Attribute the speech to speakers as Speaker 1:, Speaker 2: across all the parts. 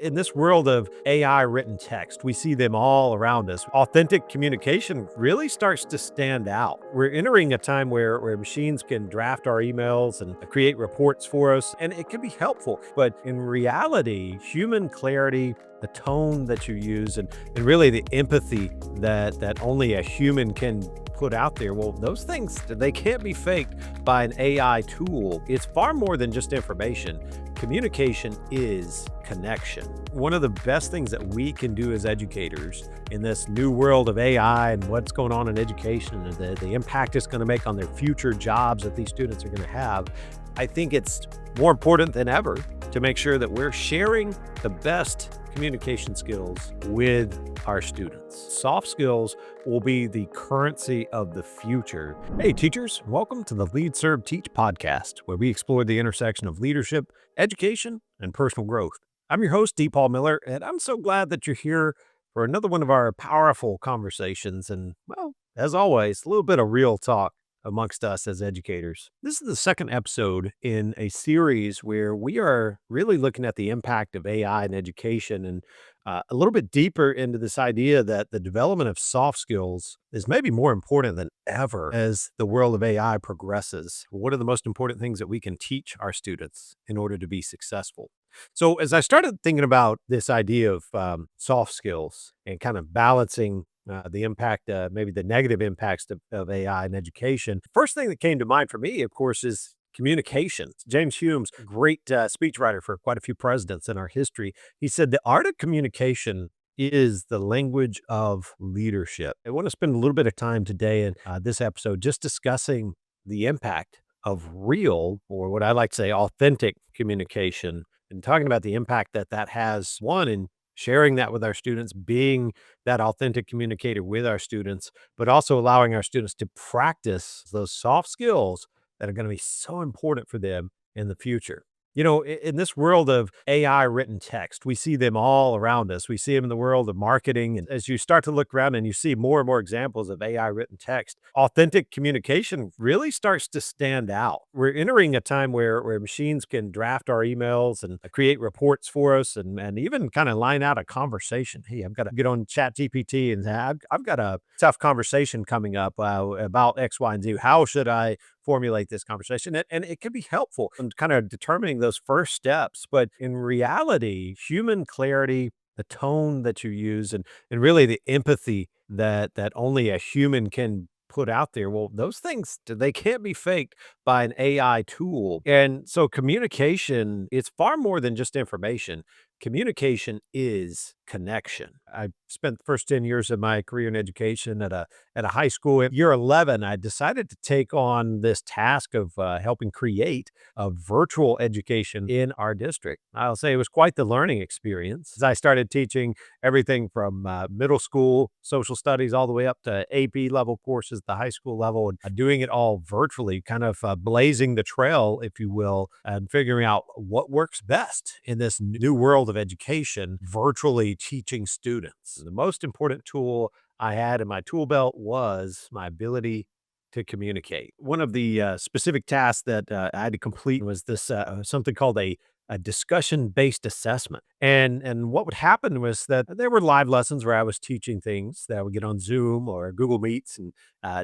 Speaker 1: In this world of AI written text, we see them all around us. Authentic communication really starts to stand out. We're entering a time where machines can draft our emails and create reports for us, and it can be helpful. But in reality, human clarity, the tone that you use, and really the empathy that only a human can put out there, well, those things, they can't be faked by an AI tool. It's far more than just information. Communication is connection. One of the best things that we can do as educators in this new world of AI and what's going on in education and the impact it's going to make on their future jobs that these students are going to have, I think it's more important than ever to make sure that we're sharing the best communication skills with our students. Soft skills will be the currency of the future. Hey, teachers, welcome to the Lead, Serve, Teach podcast, where we explore the intersection of leadership, education, and personal growth. I'm your host, D.Paul Miller, and I'm so glad that you're here for another one of our powerful conversations. And, well, as always, a little bit of real talk amongst us as educators. This is the second episode in a series where we are really looking at the impact of AI in education and a little bit deeper into this idea that the development of soft skills is maybe more important than ever as the world of AI progresses. What are the most important things that we can teach our students in order to be successful? So as I started thinking about this idea of soft skills and kind of balancing the impact, maybe the negative impacts of AI in education. First thing that came to mind for me, of course, is communication. James Hume's great speechwriter for quite a few presidents in our history. He said the art of communication is the language of leadership. I want to spend a little bit of time today in this episode just discussing the impact of real, or what I like to say, authentic communication, and talking about the impact that that has, one, in sharing that with our students, being that authentic communicator with our students, but also allowing our students to practice those soft skills that are going to be so important for them in the future. You know, in this world of AI written text, we see them all around us. We see them in the world of marketing. And as you start to look around and you see more and more examples of AI written text, authentic communication really starts to stand out. We're entering a time where machines can draft our emails and create reports for us and even kind of line out a conversation. Hey, I've got to get on Chat GPT and say, I've got a tough conversation coming up about X, Y, and Z. How should I formulate this conversation? And it can be helpful in kind of determining those first steps. But in reality, human clarity, the tone that you use, and really the empathy that only a human can put out there, well, those things, they can't be faked by an AI tool. And so communication, it's far more than just information. Communication is connection. I spent the first 10 years of my career in education at a high school. At year 11, I decided to take on this task of helping create a virtual education in our district. I'll say it was quite the learning experience as I started teaching everything from middle school social studies all the way up to AP level courses, the high school level, and doing it all virtually, kind of blazing the trail, if you will, and figuring out what works best in this new world of education, virtually teaching students. The most important tool I had in my tool belt was my ability to communicate. One of the specific tasks that I had to complete was this something called a discussion-based assessment. And what would happen was that there were live lessons where I was teaching things that I would get on Zoom or Google Meets and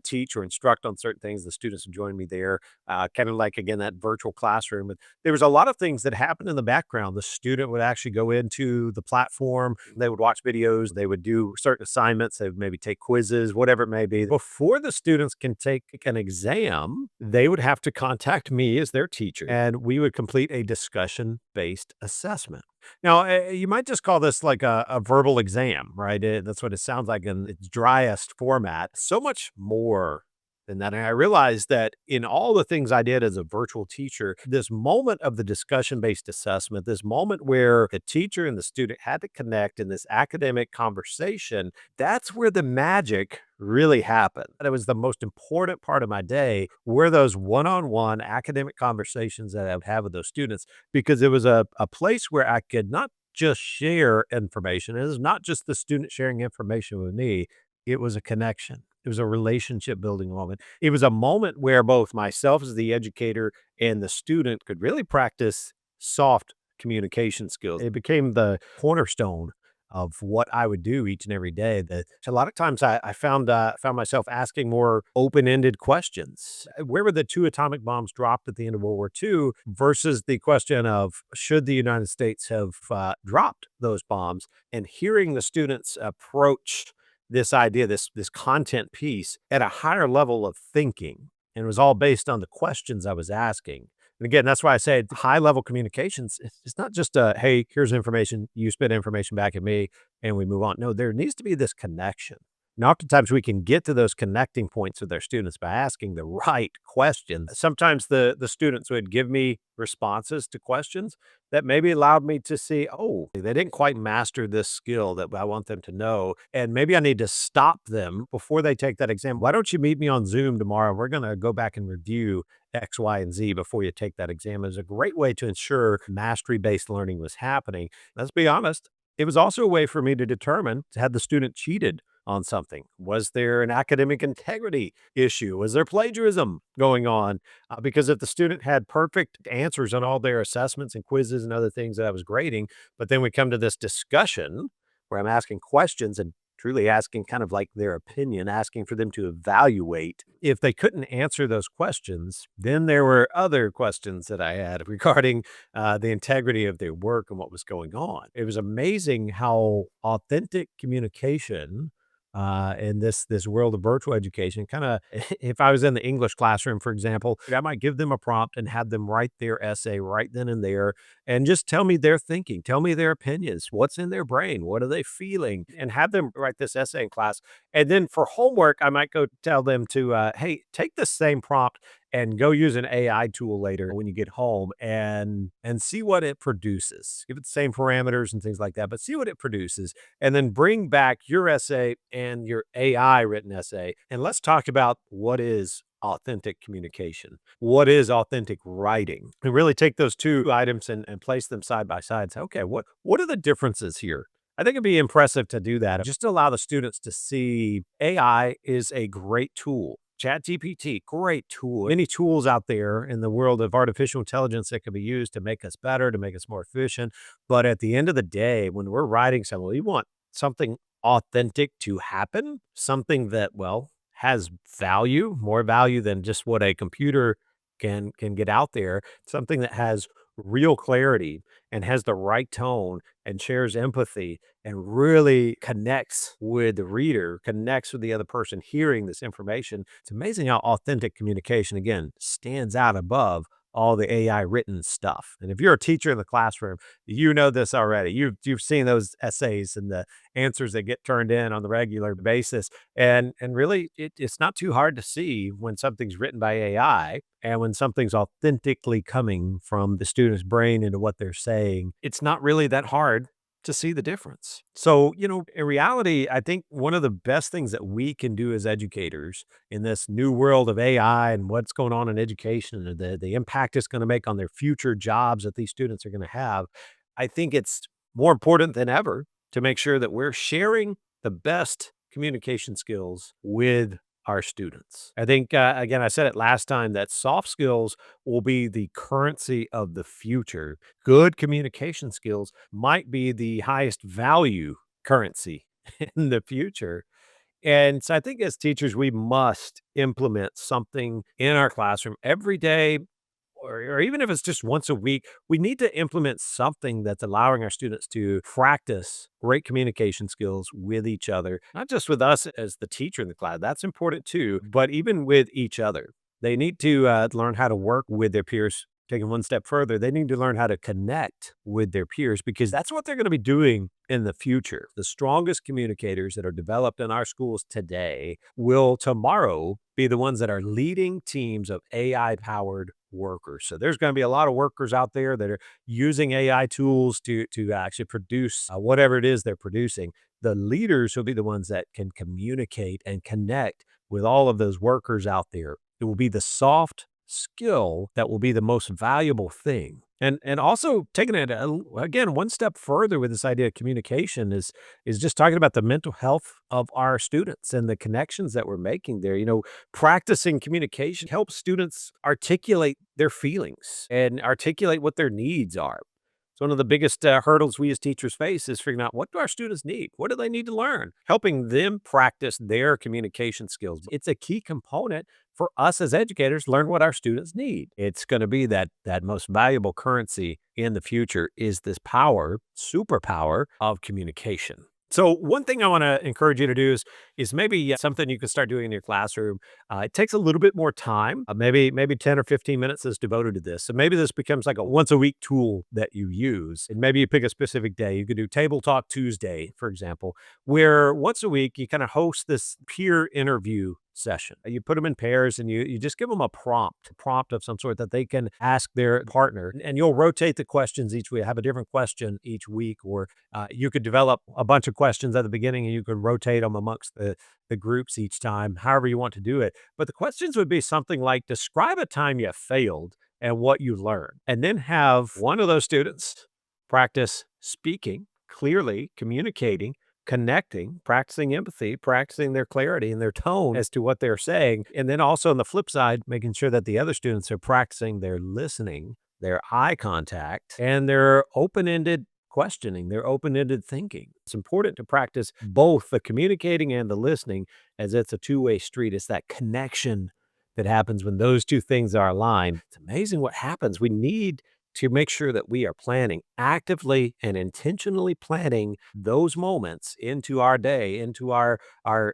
Speaker 1: teach or instruct on certain things. The students would join me there, kind of like, again, that virtual classroom. But there was a lot of things that happened in the background. The student would actually go into the platform. They would watch videos. They would do certain assignments. They would maybe take quizzes, whatever it may be. Before the students can take an exam, they would have to contact me as their teacher, and we would complete a discussion-based assessment. Now, you might just call this like a verbal exam, right? That's what it sounds like in its driest format. So much more than that. And I realized that in all the things I did as a virtual teacher, this moment of the discussion-based assessment, this moment where the teacher and the student had to connect in this academic conversation, that's where the magic really happened. And it was the most important part of my day were those one-on-one academic conversations that I would have with those students, because it was a place where I could not just share information. It was not just the student sharing information with me. It was a connection. It was a relationship building moment. It was a moment where both myself as the educator and the student could really practice soft communication skills. It became the cornerstone of what I would do each and every day. That a lot of times I found myself asking more open-ended questions. Where were the two atomic bombs dropped at the end of World War II versus the question of should the United States have dropped those bombs? And hearing the students approach this idea, this content piece at a higher level of thinking, and it was all based on the questions I was asking. And again, that's why I say high level communications, it's not just a, hey, here's information, you spit information back at me, and we move on. No, there needs to be this connection. And oftentimes we can get to those connecting points with their students by asking the right questions. Sometimes the students would give me responses to questions that maybe allowed me to see, oh, they didn't quite master this skill that I want them to know. And maybe I need to stop them before they take that exam. Why don't you meet me on Zoom tomorrow? We're going to go back and review X, Y, and Z before you take that exam. It was a great way to ensure mastery based learning was happening. Let's be honest, it was also a way for me to determine had the student cheated on something. Was there an academic integrity issue? Was there plagiarism going on? Because if the student had perfect answers on all their assessments and quizzes and other things that I was grading, but then we come to this discussion where I'm asking questions and truly asking kind of like their opinion, asking for them to evaluate. If they couldn't answer those questions, then there were other questions that I had regarding the integrity of their work and what was going on. It was amazing how authentic communication in this world of virtual education, kind of, if I was in the English classroom, for example, I might give them a prompt and have them write their essay right then and there, and just tell me their thinking, tell me their opinions, what's in their brain, what are they feeling, and have them write this essay in class. And then for homework, I might go tell them to, hey, take the same prompt and go use an AI tool later when you get home and see what it produces. Give it the same parameters and things like that, but see what it produces, and then bring back your essay and your AI written essay, and let's talk about what is authentic communication. What is authentic writing? And really take those two items and place them side by side and say, okay, what are the differences here? I think it'd be impressive to do that, just to allow the students to see AI is a great tool. ChatGPT, great tool. Many tools out there in the world of artificial intelligence that can be used to make us better, to make us more efficient. But at the end of the day, when we're writing something, we want something authentic to happen, something that, well, has value, more value than just what a computer can get out there, something that has real clarity and has the right tone and shares empathy and really connects with the reader, connects with the other person hearing this information. It's amazing how authentic communication, again, stands out above all the AI written stuff. And if you're a teacher in the classroom, you know this already. You've seen those essays and the answers that get turned in on the regular basis. And really it's not too hard to see when something's written by AI and when something's authentically coming from the student's brain into what they're saying. It's not really that hard to see the difference. So, in reality, I think one of the best things that we can do as educators in this new world of AI and what's going on in education and the impact it's going to make on their future jobs that these students are going to have, I think it's more important than ever to make sure that we're sharing the best communication skills with our students. I think, again, I said it last time that soft skills will be the currency of the future. Good communication skills might be the highest value currency in the future. And so I think as teachers, we must implement something in our classroom every day, or even if it's just once a week, we need to implement something that's allowing our students to practice great communication skills with each other, not just with us as the teacher in the class. That's important too, but even with each other. They need to learn how to work with their peers. Taking one step further, they need to learn how to connect with their peers because that's what they're going to be doing in the future. The strongest communicators that are developed in our schools today will tomorrow be the ones that are leading teams of AI powered workers. So there's going to be a lot of workers out there that are using AI tools to actually produce whatever it is they're producing. The leaders will be the ones that can communicate and connect with all of those workers out there. It will be the soft skill that will be the most valuable thing. And also taking it again one step further with this idea of communication is just talking about the mental health of our students and the connections that we're making there. Practicing communication helps students articulate their feelings and articulate what their needs are. So one of the biggest hurdles we as teachers face is figuring out, what do our students need? What do they need to learn? Helping them practice their communication skills. It's a key component for us as educators to learn what our students need. It's going to be that most valuable currency in the future is this superpower of communication. So one thing I want to encourage you to do is maybe something you can start doing in your classroom. It takes a little bit more time. Maybe 10 or 15 minutes is devoted to this. So maybe this becomes like a once a week tool that you use. And maybe you pick a specific day. You could do Table Talk Tuesday, for example, where once a week you kind of host this peer interview session. You put them in pairs and you just give them a prompt of some sort that they can ask their partner. And you'll rotate the questions each week, have a different question each week, or you could develop a bunch of questions at the beginning and you could rotate them amongst the groups each time, however you want to do it. But the questions would be something like, describe a time you failed and what you learned. And then have one of those students practice speaking clearly, communicating, connecting, practicing empathy, practicing their clarity and their tone as to what they're saying. And then also on the flip side, making sure that the other students are practicing their listening, their eye contact, and their open-ended questioning, their open-ended thinking. It's important to practice both the communicating and the listening, as it's a two-way street. It's that connection that happens when those two things are aligned. It's amazing what happens. We need to make sure that we are planning, actively and intentionally planning those moments into our day, into our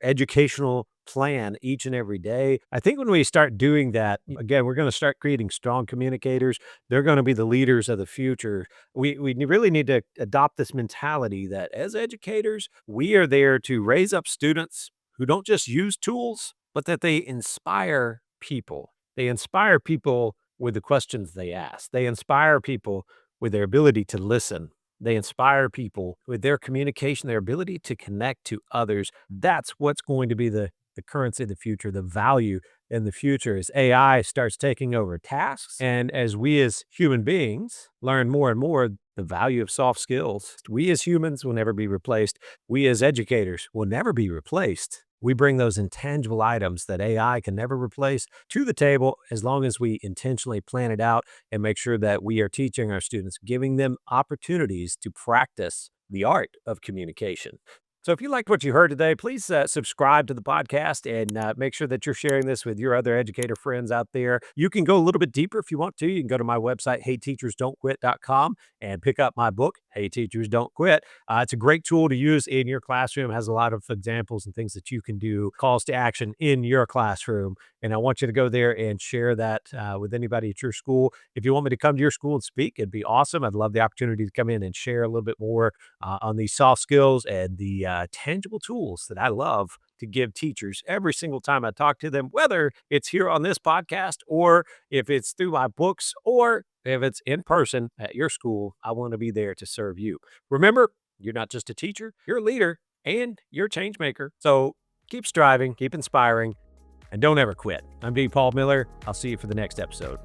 Speaker 1: educational plan each and every day. I think when we start doing that, again, we're going to start creating strong communicators. They're going to be the leaders of the future. We really need to adopt this mentality that as educators, we are there to raise up students who don't just use tools, but that they inspire people. They inspire people with the questions they ask. They inspire people with their ability to listen. They inspire people with their communication, their ability to connect to others. That's what's going to be the currency of the future, the value in the future as AI starts taking over tasks. And as we as human beings learn more and more the value of soft skills, we as humans will never be replaced. We as educators will never be replaced. We bring those intangible items that AI can never replace to the table as long as we intentionally plan it out and make sure that we are teaching our students, giving them opportunities to practice the art of communication. So if you liked what you heard today, please subscribe to the podcast and make sure that you're sharing this with your other educator friends out there. You can go a little bit deeper if you want to. You can go to my website, heyteachersdon'tquit.com, and pick up my book, Hey Teachers Don't Quit. It's a great tool to use in your classroom. It has a lot of examples and things that you can do, calls to action in your classroom. And I want you to go there and share that with anybody at your school. If you want me to come to your school and speak, it'd be awesome. I'd love the opportunity to come in and share a little bit more on these soft skills and the tangible tools that I love to give teachers every single time I talk to them, whether it's here on this podcast or if it's through my books or if it's in person at your school. I want to be there to serve you. Remember, you're not just a teacher, you're a leader and you're a change maker. So keep striving, keep inspiring, and don't ever quit. I'm D.Paul Miller. I'll see you for the next episode.